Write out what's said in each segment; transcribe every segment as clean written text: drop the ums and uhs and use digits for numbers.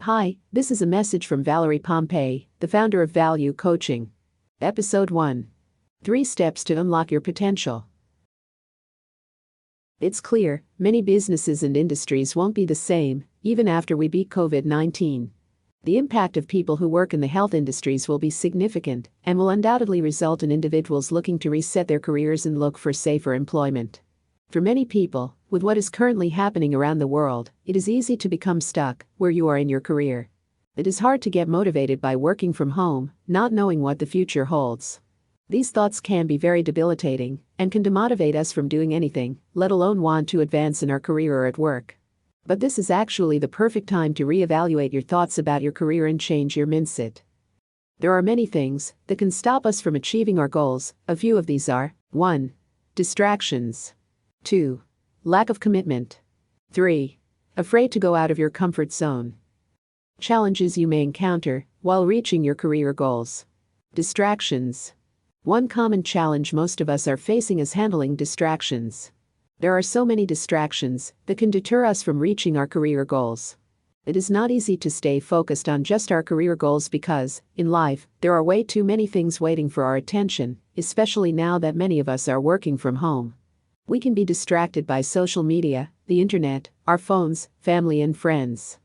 Hi, this is a message from Valerie Pompey, the founder of Value Coaching. Episode 1. 3 Steps to Unlock Your Potential. It's clear, many businesses and industries won't be the same, even after we beat COVID-19. The impact of people who work in the health industries will be significant and will undoubtedly result in individuals looking to reset their careers and look for safer employment. For many people, with what is currently happening around the world, it is easy to become stuck where you are in your career. It is hard to get motivated by working from home, not knowing what the future holds. These thoughts can be very debilitating and can demotivate us from doing anything, let alone want to advance in our career or at work. But this is actually the perfect time to reevaluate your thoughts about your career and change your mindset. There are many things that can stop us from achieving our goals. A few of these are: 1. Distractions. 2. Lack of commitment. 3. Afraid to go out of your comfort zone. Challenges you may encounter while reaching your career goals. Distractions. One common challenge most of us are facing is handling distractions. There are so many distractions that can deter us from reaching our career goals. It is not easy to stay focused on just our career goals because, in life, there are way too many things waiting for our attention, especially now that many of us are working from home. We can be distracted by social media, the internet, our phones, family and friends.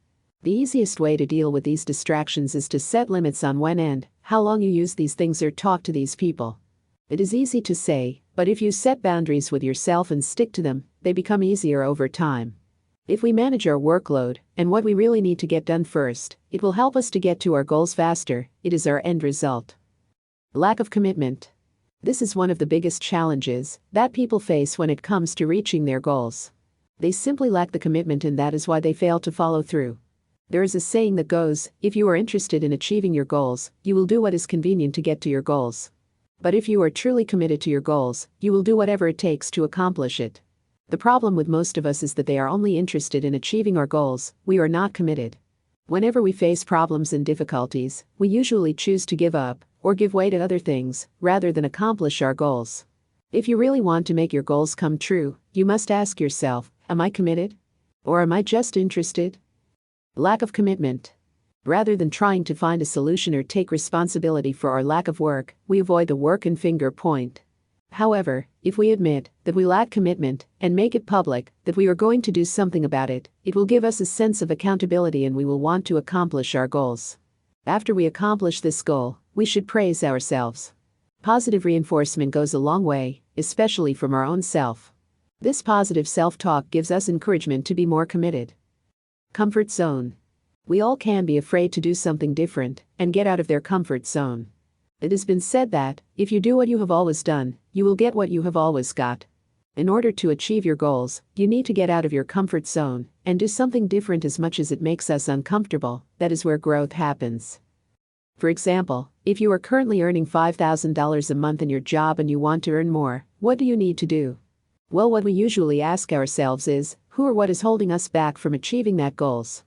The easiest way to deal with these distractions is to set limits on when and how long you use these things or talk to these people. It is easy to say, but if you set boundaries with yourself and stick to them, they become easier over time. If we manage our workload and what we really need to get done first, it will help us to get to our goals faster. It is our end result. Lack of commitment. This is one of the biggest challenges that people face when it comes to reaching their goals. They simply lack the commitment, and that is why they fail to follow through. There is a saying that goes, if you are interested in achieving your goals, you will do what is convenient to get to your goals. But if you are truly committed to your goals, you will do whatever it takes to accomplish it. The problem with most of us is that they are only interested in achieving our goals. We are not committed. Whenever we face problems and difficulties, we usually choose to give up or give way to other things rather than accomplish our goals. If you really want to make your goals come true, you must ask yourself, am I committed? Or am I just interested? Lack of commitment. Rather than trying to find a solution or take responsibility for our lack of work, we avoid the work and finger point. However, if we admit that we lack commitment and make it public that we are going to do something about it, it will give us a sense of accountability and we will want to accomplish our goals. After we accomplish this goal, we should praise ourselves. Positive reinforcement goes a long way, especially from our own self. This positive self-talk gives us encouragement to be more committed. Comfort zone. We all can be afraid to do something different and get out of their comfort zone. It has been said that, if you do what you have always done, you will get what you have always got. In order to achieve your goals, you need to get out of your comfort zone and do something different as much as it makes us uncomfortable. That is where growth happens. For example, if you are currently earning $5,000 a month in your job and you want to earn more, what do you need to do? Well, what we usually ask ourselves is, who or what is holding us back from achieving that goals?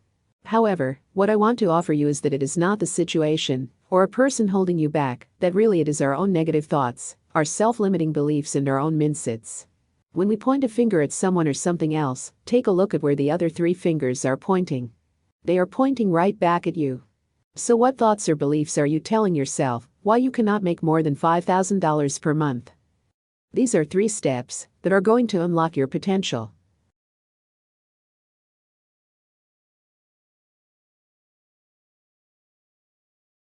However, what I want to offer you is that it is not the situation or a person holding you back, that really it is our own negative thoughts, our self-limiting beliefs and our own mindsets. When we point a finger at someone or something else, take a look at where the other 3 fingers are pointing. They are pointing right back at you. So what thoughts or beliefs are you telling yourself why you cannot make more than $5,000 per month? These are 3 steps that are going to unlock your potential.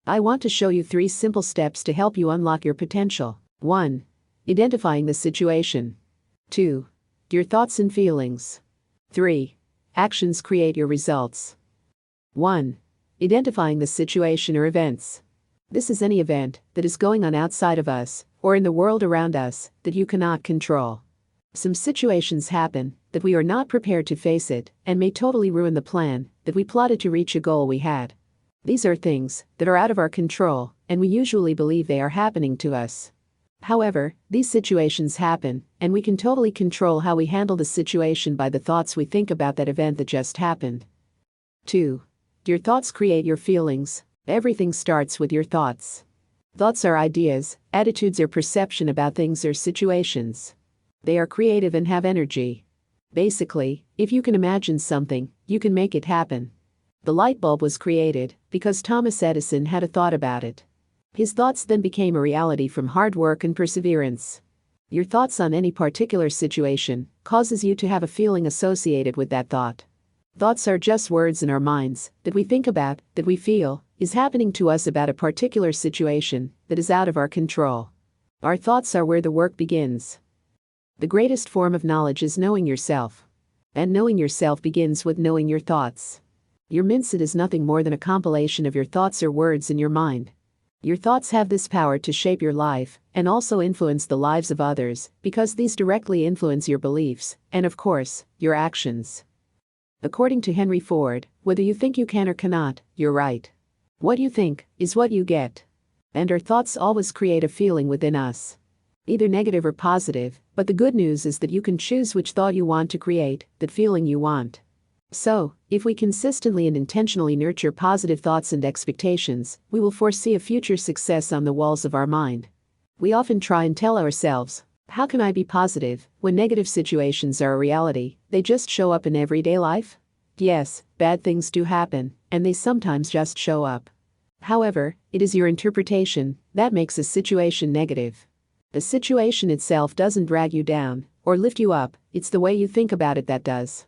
I want to show you 3 simple steps to help you unlock your potential. 1. Identifying the situation. 2. Your thoughts and feelings. 3. Actions create your results. 1. Identifying the situation or events. This is any event that is going on outside of us or in the world around us that you cannot control. Some situations happen that we are not prepared to face it and may totally ruin the plan that we plotted to reach a goal we had. These are things that are out of our control, and we usually believe they are happening to us. However, these situations happen, and we can totally control how we handle the situation by the thoughts we think about that event that just happened. 2. Your thoughts create your feelings. Everything starts with your thoughts. Thoughts are ideas, attitudes or perception about things or situations. They are creative and have energy. Basically, if you can imagine something, you can make it happen. The light bulb was created because Thomas Edison had a thought about it. His thoughts then became a reality from hard work and perseverance. Your thoughts on any particular situation causes you to have a feeling associated with that thought. Thoughts are just words in our minds that we think about, that we feel, is happening to us about a particular situation that is out of our control. Our thoughts are where the work begins. The greatest form of knowledge is knowing yourself. And knowing yourself begins with knowing your thoughts. Your mindset is nothing more than a compilation of your thoughts or words in your mind. Your thoughts have this power to shape your life and also influence the lives of others because these directly influence your beliefs and, of course, your actions. According to Henry Ford, whether you think you can or cannot, you're right. What you think is what you get. And our thoughts always create a feeling within us, either negative or positive, but the good news is that you can choose which thought you want to create, that feeling you want. So, if we consistently and intentionally nurture positive thoughts and expectations, we will foresee a future success on the walls of our mind. We often try and tell ourselves, how can I be positive when negative situations are a reality? They just show up in everyday life? Yes, bad things do happen, and they sometimes just show up. However, it is your interpretation that makes a situation negative. The situation itself doesn't drag you down or lift you up, it's the way you think about it that does.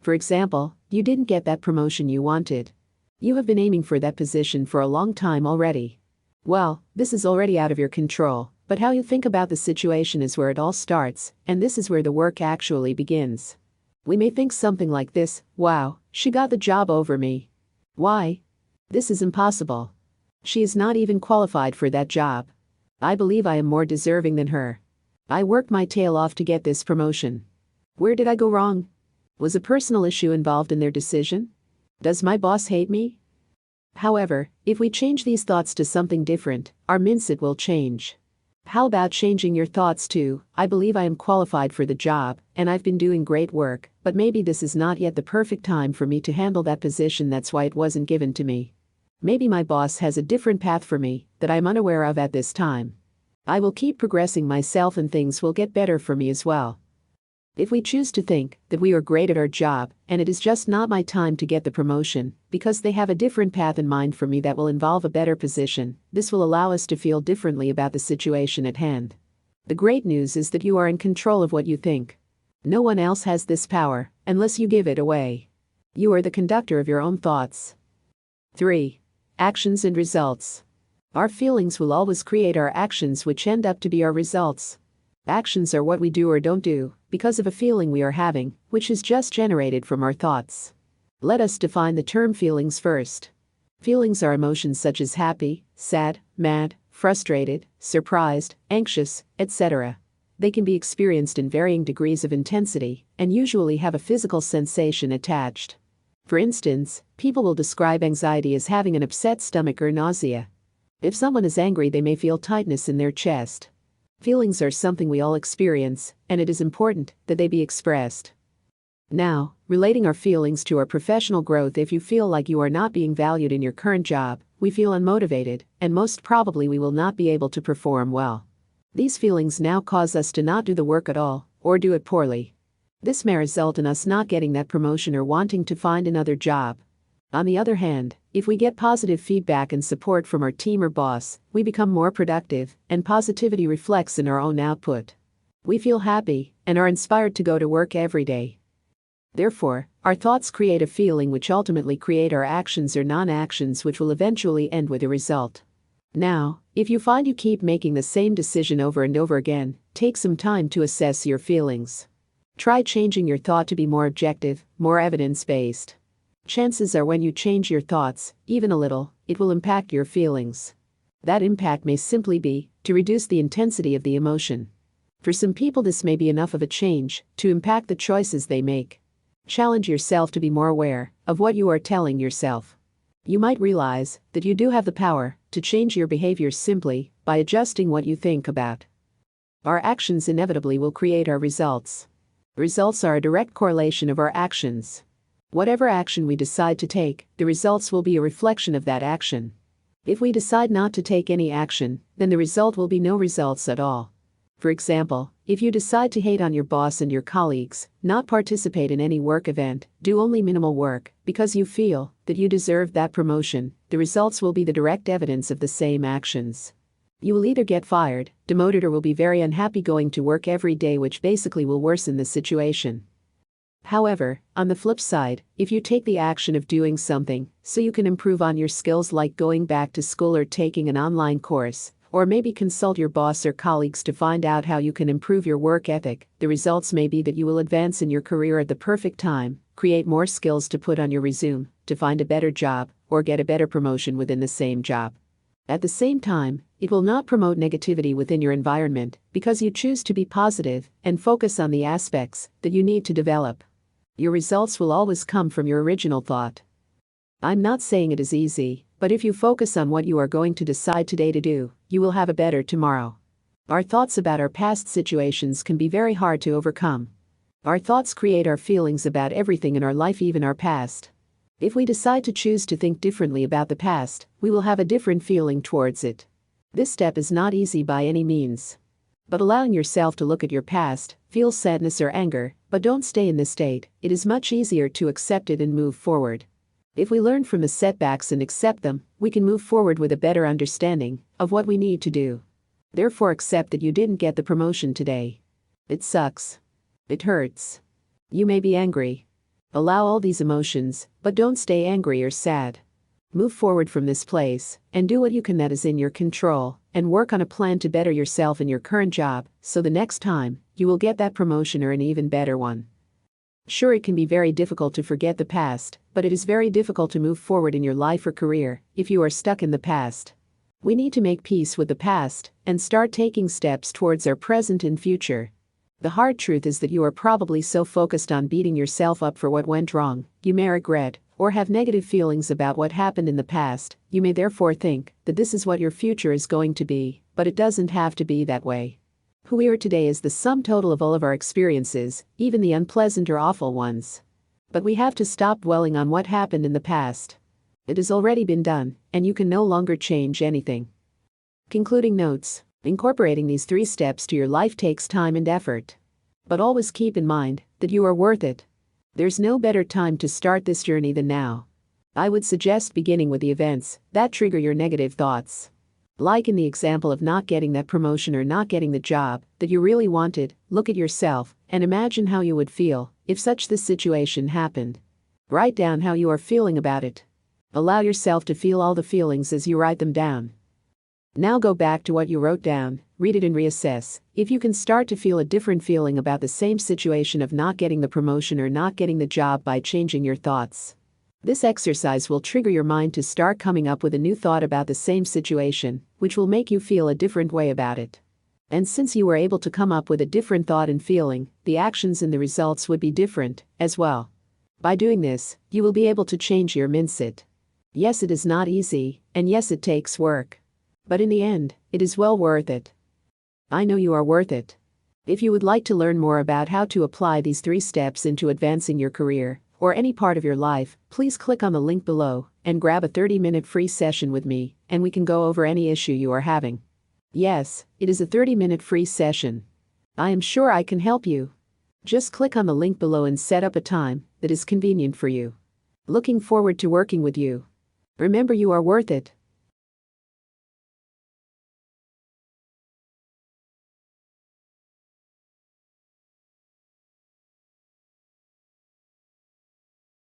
For example, you didn't get that promotion you wanted. You have been aiming for that position for a long time already. Well, this is already out of your control, but how you think about the situation is where it all starts, and this is where the work actually begins. We may think something like this: wow, she got the job over me. Why? This is impossible. She is not even qualified for that job. I believe I am more deserving than her. I worked my tail off to get this promotion. Where did I go wrong? Was a personal issue involved in their decision? Does my boss hate me? However, if we change these thoughts to something different, our mindset will change. How about changing your thoughts to, I believe I am qualified for the job, and I've been doing great work, but maybe this is not yet the perfect time for me to handle that position, that's why it wasn't given to me. Maybe my boss has a different path for me that I'm unaware of at this time. I will keep progressing myself and things will get better for me as well. If we choose to think that we are great at our job and it is just not my time to get the promotion because they have a different path in mind for me that will involve a better position, this will allow us to feel differently about the situation at hand. The great news is that you are in control of what you think. No one else has this power unless you give it away. You are the conductor of your own thoughts. 3. Actions and results. Our feelings will always create our actions, which end up to be our results. Actions are what we do or don't do because of a feeling we are having, which is just generated from our thoughts. Let us define the term feelings first. Feelings are emotions such as happy, sad, mad, frustrated, surprised, anxious, etc. They can be experienced in varying degrees of intensity and usually have a physical sensation attached. For instance, people will describe anxiety as having an upset stomach or nausea. If someone is angry, they may feel tightness in their chest. Feelings are something we all experience, and it is important that they be expressed. Now, relating our feelings to our professional growth, if you feel like you are not being valued in your current job, we feel unmotivated, and most probably we will not be able to perform well. These feelings now cause us to not do the work at all, or do it poorly. This may result in us not getting that promotion or wanting to find another job. On the other hand, if we get positive feedback and support from our team or boss, we become more productive, and positivity reflects in our own output. We feel happy and are inspired to go to work every day. Therefore, our thoughts create a feeling which ultimately create our actions or non-actions, which will eventually end with a result. Now, if you find you keep making the same decision over and over again, take some time to assess your feelings. Try changing your thought to be more objective, more evidence-based. Chances are when you change your thoughts, even a little, it will impact your feelings. That impact may simply be to reduce the intensity of the emotion. For some people, this may be enough of a change to impact the choices they make. Challenge yourself to be more aware of what you are telling yourself. You might realize that you do have the power to change your behavior simply by adjusting what you think about. Our actions inevitably will create our results. Results are a direct correlation of our actions. Whatever action we decide to take, the results will be a reflection of that action. If we decide not to take any action, then the result will be no results at all. For example, if you decide to hate on your boss and your colleagues, not participate in any work event, do only minimal work, because you feel that you deserve that promotion, the results will be the direct evidence of the same actions. You will either get fired, demoted, or will be very unhappy going to work every day, which basically will worsen the situation. However, on the flip side, if you take the action of doing something so you can improve on your skills, like going back to school or taking an online course, or maybe consult your boss or colleagues to find out how you can improve your work ethic, the results may be that you will advance in your career at the perfect time, create more skills to put on your resume, to find a better job, or get a better promotion within the same job. At the same time, it will not promote negativity within your environment because you choose to be positive and focus on the aspects that you need to develop. Your results will always come from your original thought. I'm not saying it is easy, but if you focus on what you are going to decide today to do, you will have a better tomorrow. Our thoughts about our past situations can be very hard to overcome. Our thoughts create our feelings about everything in our life, even our past. If we decide to choose to think differently about the past, we will have a different feeling towards it. This step is not easy by any means. But allowing yourself to look at your past, feel sadness or anger, but don't stay in this state, it is much easier to accept it and move forward. If we learn from the setbacks and accept them, we can move forward with a better understanding of what we need to do. Therefore, accept that you didn't get the promotion today. It sucks. It hurts. You may be angry. Allow all these emotions, but don't stay angry or sad. Move forward from this place and do what you can that is in your control, and work on a plan to better yourself in your current job, so the next time you will get that promotion or an even better one. Sure, it can be very difficult to forget the past, but it is very difficult to move forward in your life or career if you are stuck in the past. We need to make peace with the past and start taking steps towards our present and future. The hard truth is that you are probably so focused on beating yourself up for what went wrong, you may regret or have negative feelings about what happened in the past. You may therefore think that this is what your future is going to be, but it doesn't have to be that way. Who we are today is the sum total of all of our experiences, even the unpleasant or awful ones. But we have to stop dwelling on what happened in the past. It has already been done, and you can no longer change anything. Concluding notes: incorporating these 3 steps to your life takes time and effort. But always keep in mind that you are worth it. There's no better time to start this journey than now. I would suggest beginning with the events that trigger your negative thoughts. Like in the example of not getting that promotion or not getting the job that you really wanted, look at yourself and imagine how you would feel if such this situation happened. Write down how you are feeling about it. Allow yourself to feel all the feelings as you write them down. Now go back to what you wrote down, read it and reassess if you can start to feel a different feeling about the same situation of not getting the promotion or not getting the job by changing your thoughts. This exercise will trigger your mind to start coming up with a new thought about the same situation, which will make you feel a different way about it. And since you were able to come up with a different thought and feeling, the actions and the results would be different as well. By doing this, you will be able to change your mindset. Yes, it is not easy, and yes, it takes work. But in the end, it is well worth it. I know you are worth it. If you would like to learn more about how to apply these 3 steps into advancing your career or any part of your life, please click on the link below and grab a 30-minute free session with me, and we can go over any issue you are having. Yes, it is a 30-minute free session. I am sure I can help you. Just click on the link below and set up a time that is convenient for you. Looking forward to working with you. Remember, you are worth it.